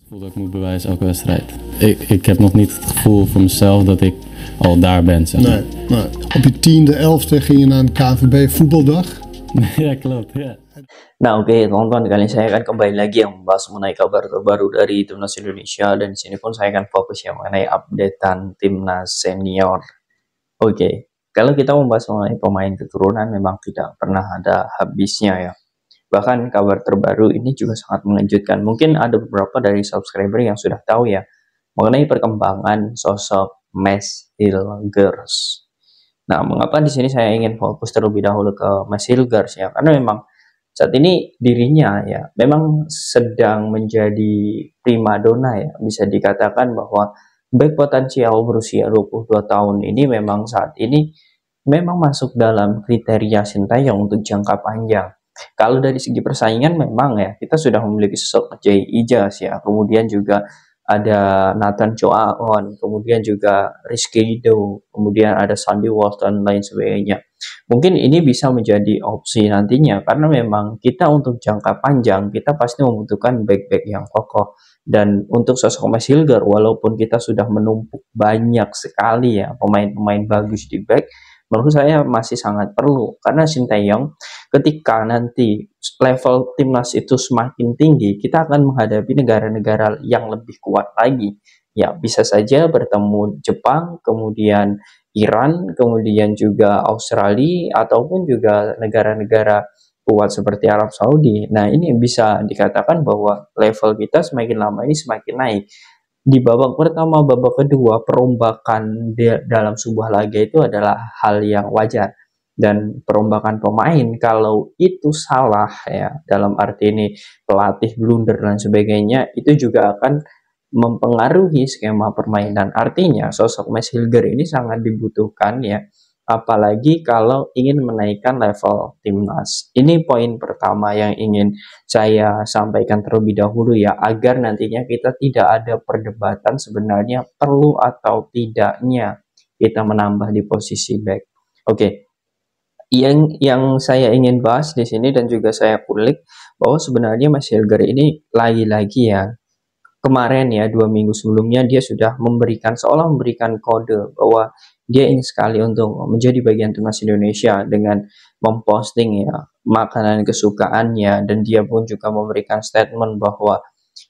gevoel dat ik moet bewijzen elke wedstrijd. Ik heb nog niet het gevoel voor mezelf dat ik al daar ben, zeg maar. Nee. Op je 10e, 11e ging je naar een KNVB voetbaldag. Ja, klopt, ya. Nah, oke, teman-teman, kali ini saya akan kembali lagi yang membahas mengenai kabar terbaru dari Timnas Indonesia, dan di sini pun saya akan fokus yang mengenai updatean Timnas Senior. Oke, kalau kita membahas mengenai pemain keturunan memang tidak pernah ada habisnya ya. Bahkan kabar terbaru ini juga sangat mengejutkan. Mungkin ada beberapa dari subscriber yang sudah tahu ya mengenai perkembangan sosok Mads Hilgers. Nah, mengapa di sini saya ingin fokus terlebih dahulu ke Mads Hilgers ya? Karena memang saat ini dirinya ya memang sedang menjadi primadona ya, bisa dikatakan bahwa back potensial berusia 22 tahun ini memang saat ini memang masuk dalam kriteria Sintayong untuk jangka panjang. Kalau dari segi persaingan memang ya kita sudah memiliki sosok Jay Ijaz ya, kemudian juga ada Nathan Choaon, kemudian juga Rizky Ridho, kemudian ada Sandy Walsh dan lain sebagainya. Mungkin ini bisa menjadi opsi nantinya karena memang kita untuk jangka panjang kita pasti membutuhkan back-back yang kokoh. Dan untuk sosok Mads Hilgers, walaupun kita sudah menumpuk banyak sekali ya pemain-pemain bagus di back, menurut saya masih sangat perlu karena Sintayong ketika nanti level timnas itu semakin tinggi, kita akan menghadapi negara-negara yang lebih kuat lagi. Ya, bisa saja bertemu Jepang, kemudian Iran, kemudian juga Australia, ataupun juga negara-negara kuat seperti Arab Saudi. Nah, ini bisa dikatakan bahwa level kita semakin lama ini semakin naik. Di babak pertama, babak kedua, perombakan dalam sebuah laga itu adalah hal yang wajar. Dan perombakan pemain kalau itu salah ya, dalam arti ini pelatih blunder dan sebagainya, itu juga akan mempengaruhi skema permainan. Artinya sosok Mads Hilgers ini sangat dibutuhkan ya, apalagi kalau ingin menaikkan level timnas. Ini poin pertama yang ingin saya sampaikan terlebih dahulu ya, agar nantinya kita tidak ada perdebatan sebenarnya perlu atau tidaknya kita menambah di posisi back. Oke. Yang saya ingin bahas di sini dan juga saya kulik bahwa sebenarnya Mads Hilgers ini lagi-lagi ya, kemarin ya 2 minggu sebelumnya dia sudah seolah memberikan kode bahwa dia ingin sekali untuk menjadi bagian timnas Indonesia dengan memposting ya makanan kesukaannya, dan dia pun juga memberikan statement bahwa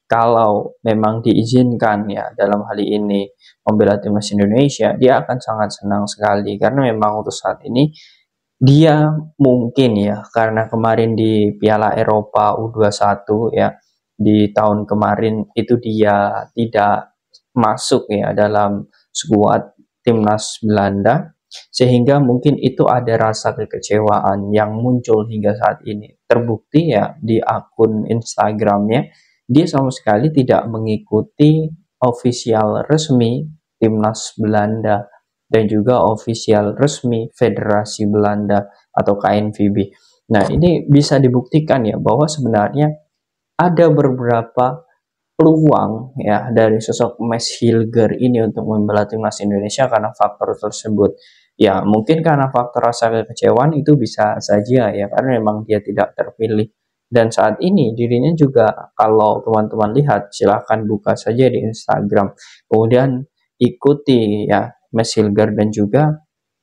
kalau memang diizinkan ya dalam hal ini membela timnas Indonesia, dia akan sangat senang sekali karena memang untuk saat ini dia mungkin ya karena kemarin di Piala Eropa U21 ya di tahun kemarin itu dia tidak masuk ya dalam skuad timnas Belanda, sehingga mungkin itu ada rasa kekecewaan yang muncul hingga saat ini. Terbukti ya di akun Instagramnya dia sama sekali tidak mengikuti official resmi timnas Belanda dan juga official resmi Federasi Belanda atau KNVB. Nah, ini bisa dibuktikan ya bahwa sebenarnya ada beberapa peluang ya dari sosok Mads Hilgers ini untuk membela timnas Indonesia karena faktor tersebut. Ya, mungkin karena faktor rasa kekecewaan itu bisa saja ya karena memang dia tidak terpilih. Dan saat ini dirinya juga, kalau teman-teman lihat silahkan buka saja di Instagram. Kemudian ikuti ya Mads Hilgers dan juga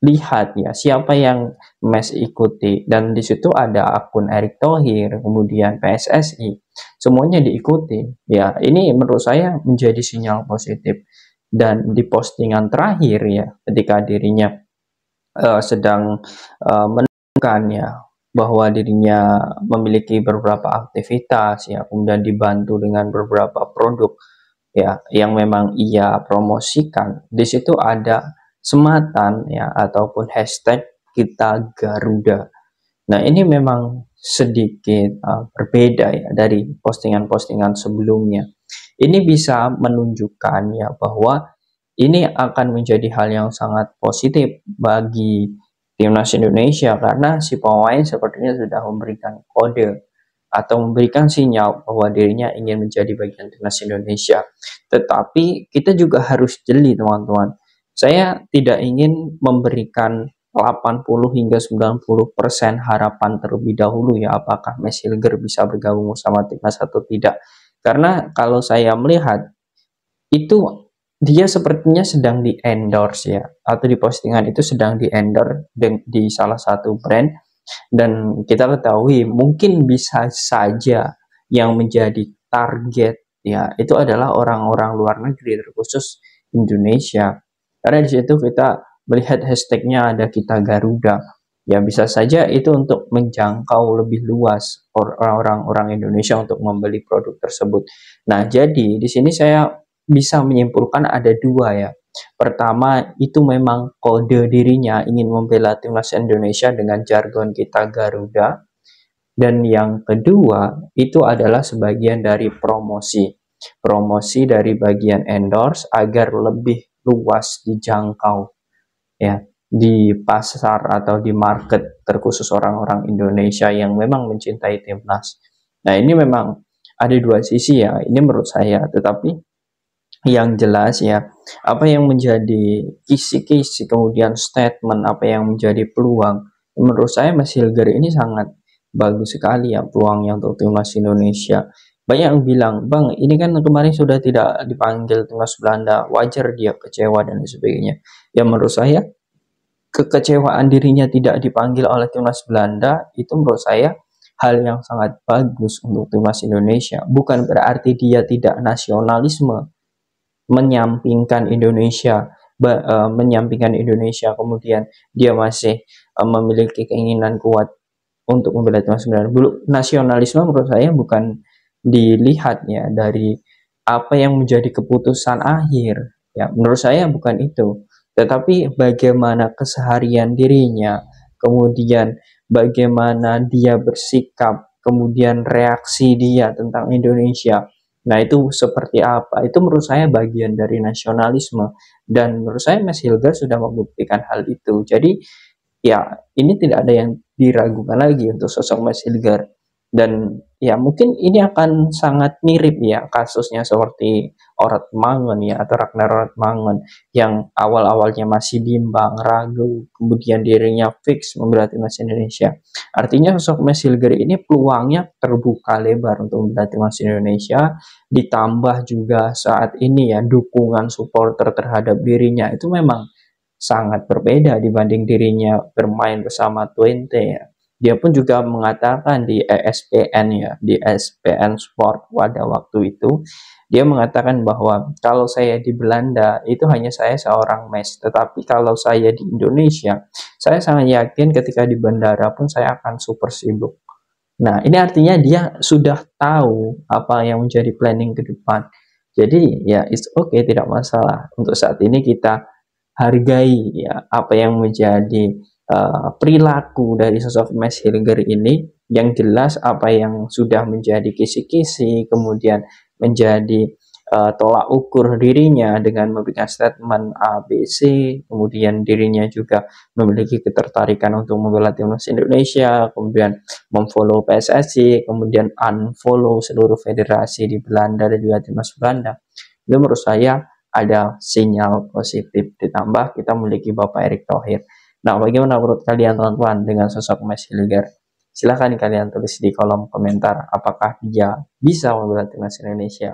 lihat ya siapa yang Mads ikuti, dan di situ ada akun Erick Thohir, kemudian PSSI, semuanya diikuti ya. Ini menurut saya menjadi sinyal positif. Dan di postingan terakhir ya ketika dirinya sedang menunjukkan ya bahwa dirinya memiliki beberapa aktivitas ya, kemudian dibantu dengan beberapa produk ya yang memang ia promosikan. Di situ ada sematan ya ataupun hashtag kita Garuda. Nah, ini memang sedikit berbeda ya dari postingan-postingan sebelumnya. Ini bisa menunjukkan ya bahwa ini akan menjadi hal yang sangat positif bagi timnas Indonesia karena si pemain sepertinya sudah memberikan kode atau memberikan sinyal bahwa dirinya ingin menjadi bagian timnas Indonesia. Tetapi kita juga harus jeli teman-teman. Saya tidak ingin memberikan 80 hingga 90% harapan terlebih dahulu ya apakah Mads Hilgers bisa bergabung bersama timnas atau tidak. Karena kalau saya melihat itu dia sepertinya sedang di endorse ya, atau di postingan itu sedang di endorse di salah satu brand, dan kita ketahui mungkin bisa saja yang menjadi target ya itu adalah orang-orang luar negeri, terkhusus Indonesia. Karena di situ kita melihat hashtagnya ada kita Garuda, ya bisa saja itu untuk menjangkau lebih luas orang-orang Indonesia untuk membeli produk tersebut. Nah, jadi di sini saya bisa menyimpulkan ada dua ya. Pertama, itu memang kode dirinya ingin membela timnas Indonesia dengan jargon kita Garuda. Dan yang kedua, itu adalah sebagian dari promosi. Promosi dari bagian endorse agar lebih luas dijangkau ya di pasar atau di market, terkhusus orang-orang Indonesia yang memang mencintai timnas. Nah, ini memang ada dua sisi ya, ini menurut saya. Tetapi yang jelas ya, apa yang menjadi kisi-kisi, kemudian statement, apa yang menjadi peluang, menurut saya Mas Hilger ini sangat bagus sekali ya peluangnya untuk timnas Indonesia. Banyak yang bilang, Bang, ini kan kemarin sudah tidak dipanggil timnas Belanda, wajar dia kecewa dan sebagainya. Ya menurut saya, kekecewaan dirinya tidak dipanggil oleh timnas Belanda itu menurut saya hal yang sangat bagus untuk timnas Indonesia. Bukan berarti dia tidak nasionalisme, menyampingkan Indonesia, kemudian dia masih memiliki keinginan kuat untuk membela timnas Belanda. Nasionalisme menurut saya bukan dilihat ya dari apa yang menjadi keputusan akhir. Ya, menurut saya bukan itu. Tetapi bagaimana keseharian dirinya, kemudian bagaimana dia bersikap, kemudian reaksi dia tentang Indonesia. Nah, itu seperti apa? Itu menurut saya bagian dari nasionalisme. Dan menurut saya Mas Hilger sudah membuktikan hal itu. Jadi, ya ini tidak ada yang diragukan lagi untuk sosok Mas Hilger. Dan ya mungkin ini akan sangat mirip ya kasusnya seperti Orad Mangen ya, atau Ragnar Orad Mangen yang awal-awalnya masih bimbang, ragu, kemudian dirinya fix membela timnas Indonesia. Artinya sosok Mas Hilger ini peluangnya terbuka lebar untuk membela timnas Indonesia, ditambah juga saat ini ya dukungan supporter terhadap dirinya itu memang sangat berbeda dibanding dirinya bermain bersama Twente ya. Dia pun juga mengatakan di ESPN ya, di ESPN Sport pada waktu itu, dia mengatakan bahwa kalau saya di Belanda itu hanya saya seorang mes, tetapi kalau saya di Indonesia, saya sangat yakin ketika di bandara pun saya akan super sibuk. Nah, ini artinya dia sudah tahu apa yang menjadi planning ke depan. Jadi ya it's okay, tidak masalah. Untuk saat ini kita hargai ya apa yang menjadi perilaku dari sosok Mas Hilger ini. Yang jelas apa yang sudah menjadi kisi-kisi, kemudian menjadi tolak ukur dirinya dengan memberikan statement A, B, C, kemudian dirinya juga memiliki ketertarikan untuk membela timnas Indonesia, kemudian memfollow PSSI, kemudian unfollow seluruh federasi di Belanda dan juga timnas Belanda. Itu menurut saya ada sinyal positif, ditambah kita memiliki Bapak Erick Thohir. Nah, bagaimana menurut kalian teman-teman dengan sosok Mas Hilger? Silahkan kalian tulis di kolom komentar apakah dia bisa membela timnas Indonesia.